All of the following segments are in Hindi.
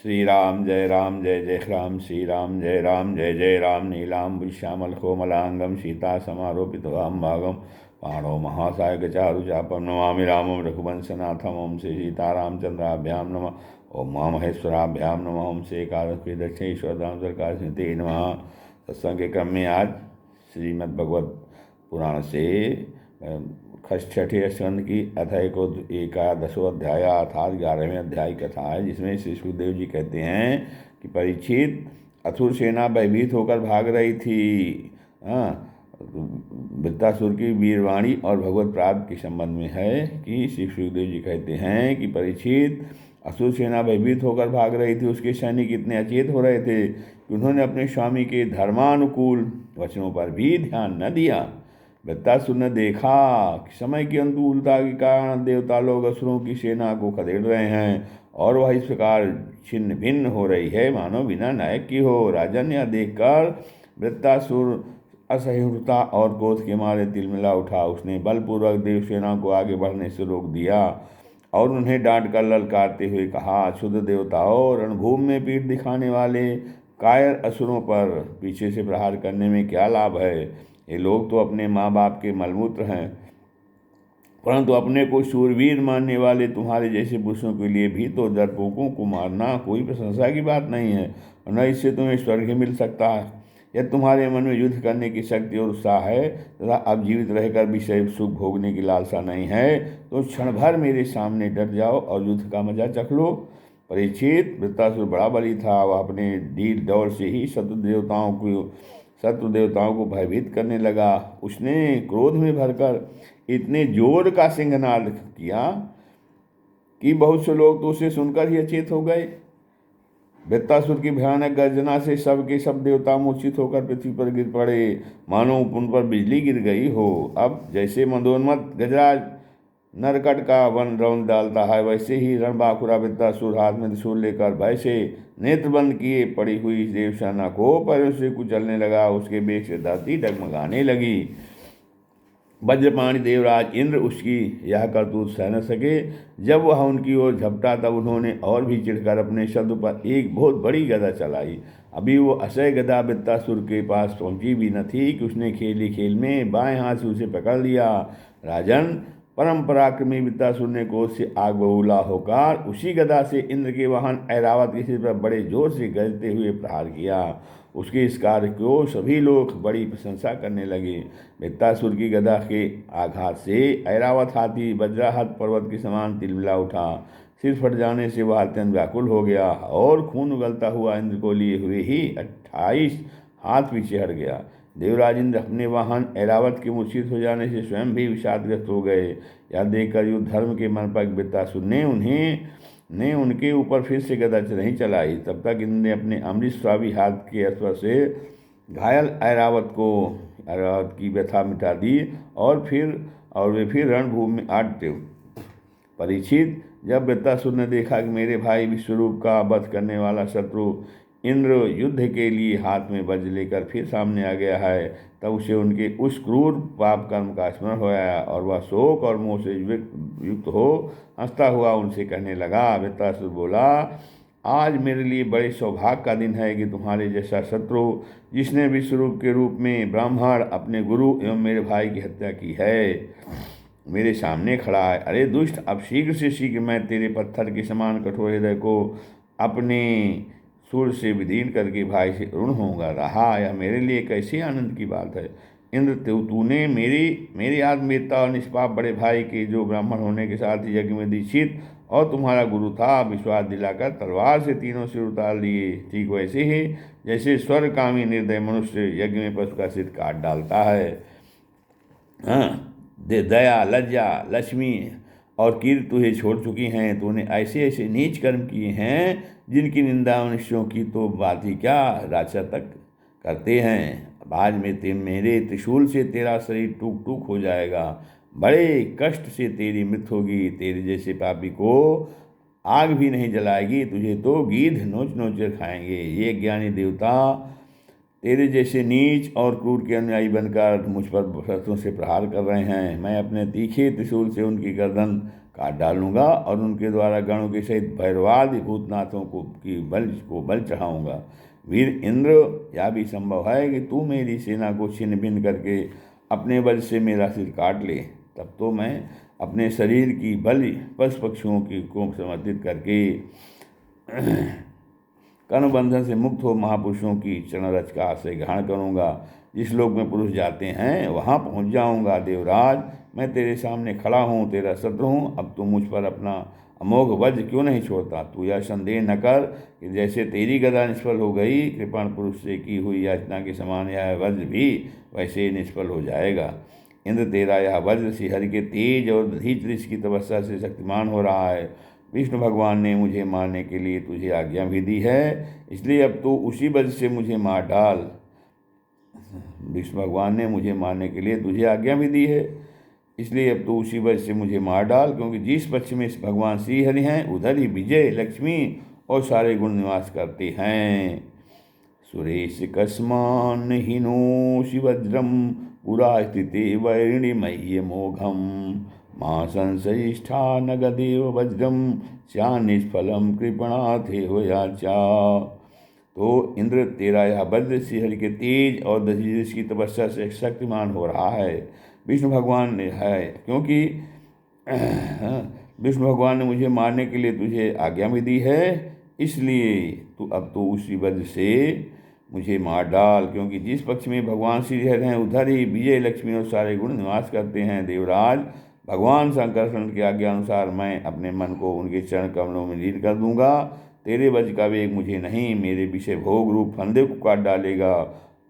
श्री राम जय जय राम, श्री राम जय जय राम। नीलाम्बुज श्यामल कोमलांगम सीता समारोपितवाम भागम पाणो महासायक चारु चापम नमामि रामम रघुवंशनाथम। ओम श्री सीतारामचंद्राभ्याम नमः। ओम मां महेश्वराभ्याम नमः। ओम श्री एकादश दक्षिणेश्वर दाम सरकार स्मृति नमः। सत्संग के क्रम में आज श्रीमद् भगवत पुराण से छठे स्कंद की अध्याय को एकादशो अध्याय अर्थात 11वें अध्याय कथा है, जिसमें श्री सुखदेव जी कहते हैं कि परीक्षित, असुर सेना भयभीत होकर भाग रही थी। वृत्तासुर की वीरवाणी और भगवत प्राप्त के संबंध में है कि श्री सुखदेव जी कहते हैं कि परीक्षित, असुर सेना भयभीत होकर भाग रही थी। उसके सैनिक इतने अचेत हो रहे थे कि उन्होंने अपने स्वामी के धर्मानुकूल वचनों पर भी ध्यान न दिया। वृत्तासुर ने देखा कि समय की अनुकूलता के कारण देवता लोग असुरों की सेना को खदेड़ रहे हैं और वह इस प्रकार छिन्न भिन्न हो रही है मानो बिना नायक की हो। राजन यह देखकर वृत्तासुर असहिष्णुता और क्रोध के मारे तिलमिला उठा। उसने बलपूर्वक देवसेना को आगे बढ़ने से रोक दिया और उन्हें डांट कर ललकारते हुए कहा, क्षुद्र देवताओं, रणभूमि में पीठ दिखाने वाले कायर असुरों पर पीछे से प्रहार करने में क्या लाभ है। ये लोग तो अपने माँ बाप के मलमूत्र हैं, परंतु अपने को शूरवीर मानने वाले तुम्हारे जैसे पुरुषों के लिए भी तो डरपोकों को मारना कोई प्रशंसा की बात नहीं है, और न इससे तुम्हें स्वर्ग मिल सकता है। यदि तुम्हारे मन में युद्ध करने की शक्ति और उत्साह है तथा अब जीवित रहकर विषय सुख भोगने की लालसा नहीं है, तो क्षण भर मेरे सामने डट जाओ और युद्ध का मजा चख लो। परीक्षित, वृत्तासुर बड़ा बली था। वह अपने डील दौड़ से ही शत्रु देवताओं को भयभीत करने लगा। उसने क्रोध में भरकर इतने जोर का सिंहनाद किया कि बहुत से लोग तो उसे सुनकर ही अचेत हो गए। वृत्तासुर की भयानक गर्जना से सब के सब देवता मूर्छित होकर पृथ्वी पर गिर पड़े, मानो उन पर बिजली गिर गई हो। अब जैसे मदोन्मत्त गजराज नरकट का वन रौंद डालता है, वैसे ही रणबांकुरा वृत्तासुर हाथ में त्रिशूल लेकर भय से नेत्र बंद किए पड़ी हुई देवसेना को पैरों से कुचलने लगा। उसके बेग से धरती डगमगाने लगी। वज्रपाणी देवराज इंद्र उसकी यह करतूत सह न सके। जब वह उनकी ओर झपटा तब उन्होंने और भी चिढ़कर अपने शत्रु पर एक बहुत बड़ी गदा चलाई। अभी वो अक्षय गदा वृत्तासुर के पास पहुंची भी न थी कि उसने खेली खेल में बाएं हाथ से उसे पकड़ लिया। राजन, परम पराक्रमी वृत्तासुर ने क्रोध से आग बबूला होकर उसी गदा से इंद्र के वाहन ऐरावत के सिर पर बड़े जोर से गरजते हुए प्रहार किया। उसके इस कार्य को सभी लोग बड़ी प्रशंसा करने लगे। वृत्तासुर की गदा के आघात से ऐरावत हाथी वज्राहत पर्वत के समान तिलमिला उठा। सिर फट जाने से वह अत्यंत व्याकुल हो गया और खून उगलता हुआ इंद्र को लिए हुए ही 28 हाथ पीछे हट गया। देवराज इंद्र अपने वाहन ऐरावत के मूर्छित हो जाने से स्वयं भी विषादग्रस्त हो गए। यह देखकर युद्ध धर्म के मन पर वृत्तासुर ने उनके ऊपर फिर से गदा नहीं चलाई। तब तक इंद्र ने अपने अमृत स्वाभी हाथ के अस्त्र से घायल ऐरावत की व्यथा मिटा दी और वे फिर रणभूमि में आटे। परीक्षित, जब वृत्तासुर ने देखा कि मेरे भाई विश्वरूप का वध करने वाला शत्रु इंद्र युद्ध के लिए हाथ में वज्र लेकर फिर सामने आ गया है, तब उसे उनके उस क्रूर पाप कर्म का स्मरण हो आया और वह शोक और मोह से युक्त हो हंसता हुआ उनसे कहने लगा। वृत्तासुर बोला, आज मेरे लिए बड़े सौभाग्य का दिन है कि तुम्हारे जैसा शत्रु, जिसने विश्वरूप के रूप में ब्राह्मण अपने गुरु एवं मेरे भाई की हत्या की है, मेरे सामने खड़ा है। अरे दुष्ट, अब शीघ्र से शीघ्र मैं तेरे पत्थर के समान कठोर हृदय को अपने सूर्य से विदीर्ण करके भाई से ऋण होऊंगा। रहा यह मेरे लिए कैसे आनंद की बात है। इंद्र, तूने मेरी आत्मवीरता और निष्पाप बड़े भाई के, जो ब्राह्मण होने के साथ ही यज्ञ में दीक्षित और तुम्हारा गुरु था, विश्वास दिलाकर तलवार से तीनों सिर उतार लिए। ठीक वैसे ही जैसे स्वर्गकामी निर्दय मनुष्य यज्ञ में पशु का सिर काट डालता है। दया, लज्जा, लक्ष्मी और कीर्ति तुझे छोड़ चुकी हैं। तूने ऐसे ऐसे नीच कर्म किए हैं जिनकी निंदा मनुष्यों की तो बात ही क्या, राजा तक करते हैं। आज में मेरे त्रिशूल से तेरा शरीर टूक टूक हो जाएगा, बड़े कष्ट से तेरी मृत्यु होगी। तेरे जैसे पापी को आग भी नहीं जलाएगी, तुझे तो गीध नोच नोच कर खाएंगे। ये ज्ञानी देवता तेरे जैसे नीच और क्रूर के अनुयायी बनकर मुझ पर शस्त्रों से प्रहार कर रहे हैं। मैं अपने तीखे त्रिशूल से उनकी गर्दन काट डालूंगा और उनके द्वारा गणों के सहित भैरवादि भूतनाथों को बल चढ़ाऊंगा। वीर इंद्र, यह भी संभव है कि तू मेरी सेना को छिन्न भिन्न करके अपने बल से मेरा सिर काट ले। तब तो मैं अपने शरीर की बलि पशु पक्षियों को समर्पित करके कर्णबंधन से मुक्त हो महापुरुषों की चरणरज का आश्रय ग्रहण करूँगा। जिस लोक में पुरुष जाते हैं वहाँ पहुँच जाऊँगा। देवराज, मैं तेरे सामने खड़ा हूँ, तेरा शत्रु हूँ। अब तू मुझ पर अपना अमोघ वज्र क्यों नहीं छोड़ता? तू यह संदेह न कर कि जैसे तेरी गदा निष्फल हो गई, कृपाण पुरुष से की हुई याचना के समान यह वज्र भी वैसे ही निष्फल हो जाएगा। इंद्र, तेरा यह वज्र श्रीहरि के तेज और दधीच ऋषि की तपस्या से शक्तिमान हो रहा है। विष्णु भगवान ने मुझे मारने के लिए तुझे आज्ञा भी दी है, इसलिए अब तू उसी वज्र से मुझे मार डाल। विष्णु भगवान ने मुझे मारने के लिए तुझे आज्ञा भी दी है, इसलिए अब तो उसी वजह से मुझे मार डाल, क्योंकि जिस पक्ष में भगवान श्री हरि हैं उधर ही विजय, लक्ष्मी और सारे गुण निवास करते हैं। सुरेश कस्मान हिनो शिवज्रम पुरा स्थिति वैरिणी मह्य मोघम माँ संशयिष्ठा नगदेव वज्रम स्या निष्फलम कृपणाथे हो याचा। तो इंद्र, तेरा यह वज्र श्रीहरि के तेज और दधीच की तपस्या से शक्तिमान हो रहा है। विष्णु भगवान ने है, क्योंकि विष्णु भगवान ने मुझे मारने के लिए तुझे आज्ञा भी दी है, इसलिए तू अब तो उसी वज्र से मुझे मार डाल, क्योंकि जिस पक्ष में भगवान श्री हरि हैं उधर ही विजय, लक्ष्मी और सारे गुण निवास करते हैं। देवराज, भगवान शंकरषण की आज्ञा अनुसार मैं अपने मन को उनके चरण कमलों में लीन कर दूंगा। तेरे वज्र का वेग मुझे नहीं, मेरे विषय भोग रूप फंदे को काट डालेगा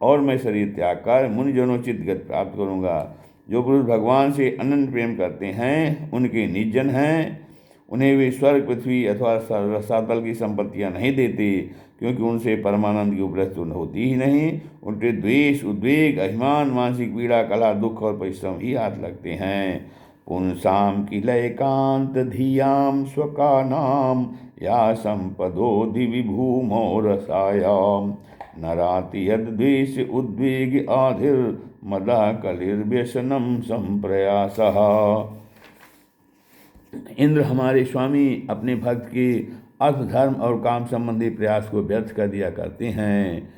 और मैं शरीर त्याग कर मुनिजनोचित गति प्राप्त करूँगा। जो पुरुष भगवान से अनन्य प्रेम करते हैं उनके निजन हैं, उन्हें वे स्वर्ग, पृथ्वी अथवा रसातल की संपत्तियां नहीं देते, क्योंकि उनसे परमानंद की उपलब्धि होती ही नहीं। उनके द्वेष, उद्वेग, अभिमान, मानसिक पीड़ा, कला, दुख और परिश्रम ही हाथ लगते हैं। पुंसाम किलयकांत धियाम स्वका नाम या संपदो दिवि भूमो रसायाम नराति यद द्वेष उद्वेग आधिर मदा कलिर्व्यसनम संप्रयासः। इंद्र, हमारे स्वामी अपने भक्त के अर्थ, धर्म और काम संबंधी प्रयास को व्यर्थ कर दिया करते हैं,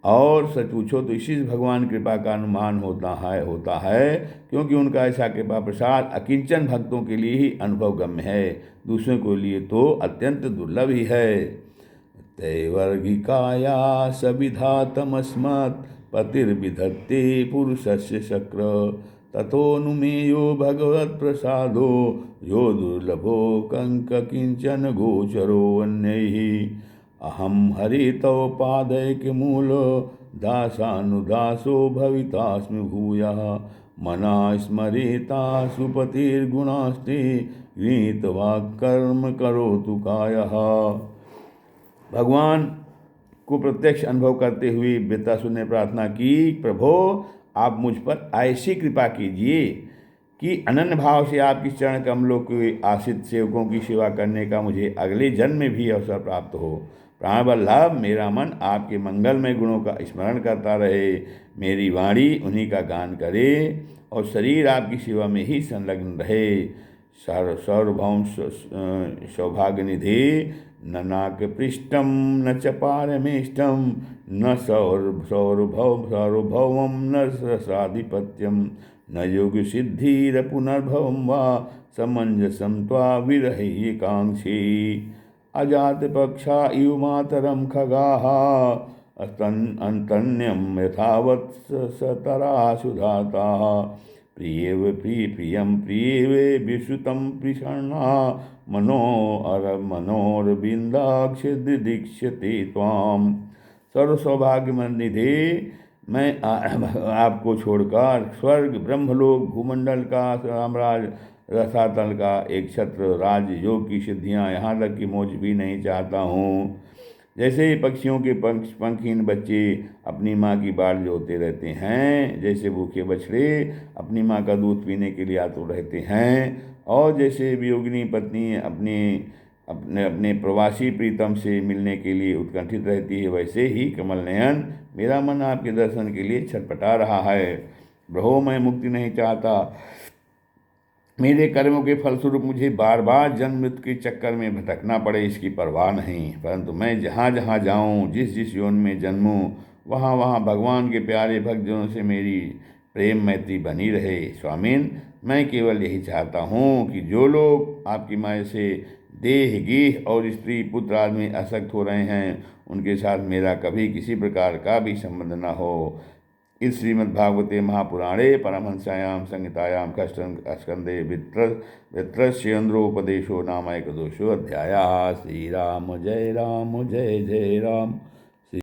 और सच पूछो तो इसी से भगवान कृपा का अनुमान होता है, क्योंकि उनका ऐसा कृपा प्रसाद अकिंचन भक्तों के लिए ही अनुभव गम्य है, दूसरों के लिए तो अत्यंत दुर्लभ ही है। तैवर्गिकाया सविधातमस्मत् पतिर्विधत्ते पुरुषस्य शक्र तथोनुमेयो भगवत प्रसादो यो दुर्लभो कंक किंचन गोचरो अन्यैः अहम हरितव पादैक मूल दासानुदासो भवितास्मि भूयः मना स्मरेता सुपतिर्गुणास्ते गृहीत्वा कर्म करोतु कायः। भगवान को प्रत्यक्ष अनुभव करते हुए वृत्तासुर ने प्रार्थना की, प्रभो आप मुझ पर ऐसी कृपा कीजिए कि अनन्य भाव से आपकी चरण कमलों के आश्रित सेवकों की सेवा करने का मुझे अगले जन्म में भी अवसर प्राप्त हो। प्राणवल्लभ, मेरा मन आपके मंगलमय गुणों का स्मरण करता रहे, मेरी वाणी उन्हीं का गान करे और शरीर आपकी सेवा में ही संलग्न रहे। सार्वभौम सौभाग्य निधि न नाक पृष्ठम न च पारमेष्टम न सार्वभौमं न रसाधिपत्यम न योग सिद्धिर पुनर्भवं वा समंजसं त्वा विरहे कांक्षी। अजात पक्षा इव मातरम खगाः अंतन्यम यथावत् सतरा सुधाताः प्रियव प्रियम प्रियव विश्रुतं प्रिषण्णा मनोरविंदाक्ष दीक्षते त्वाम। सर्व सौभाग्यमय निधे, मैं आपको छोड़कर स्वर्ग, ब्रह्मलोक, भूमंडल का साम्राज्य, रसातल का एक छत्र, राज्य, योग की सिद्धियां, यहाँ तक कि मौज भी नहीं चाहता हूँ। जैसे पक्षियों के पंखहीन बच्चे अपनी माँ की बाट जोते रहते हैं, जैसे भूखे बछड़े अपनी माँ का दूध पीने के लिए आतुर रहते हैं, और जैसे वियोगिनी पत्नी अपने प्रवासी प्रीतम से मिलने के लिए उत्कंठित रहती है, वैसे ही कमल नयन मेरा मन आपके दर्शन के लिए छटपटा रहा है। प्रभो, मैं मुक्ति नहीं चाहता, मेरे कर्मों के फलस्वरूप मुझे बार बार जन्म मृत्यु के चक्कर में भटकना पड़े, इसकी परवाह नहीं। परंतु मैं जहाँ जहाँ जाऊँ, जिस जिस योनि में जन्मूँ, वहाँ वहाँ भगवान के प्यारे भक्तजनों से मेरी प्रेम मैत्री बनी रहे। स्वामीन, मैं केवल यही चाहता हूँ कि जो लोग आपकी माया से देह गेह और स्त्री पुत्र आदि में आसक्त हो रहे हैं, उनके साथ मेरा कभी किसी प्रकार का भी संबंध न हो। इस श्रीमद्भागवते महापुराणे परमहंस्यां संहितायां स्कंदे वृत्रस्येन्द्रोपदेशो नाम एकदोषो अध्यायः। श्रीराम जय जय राम।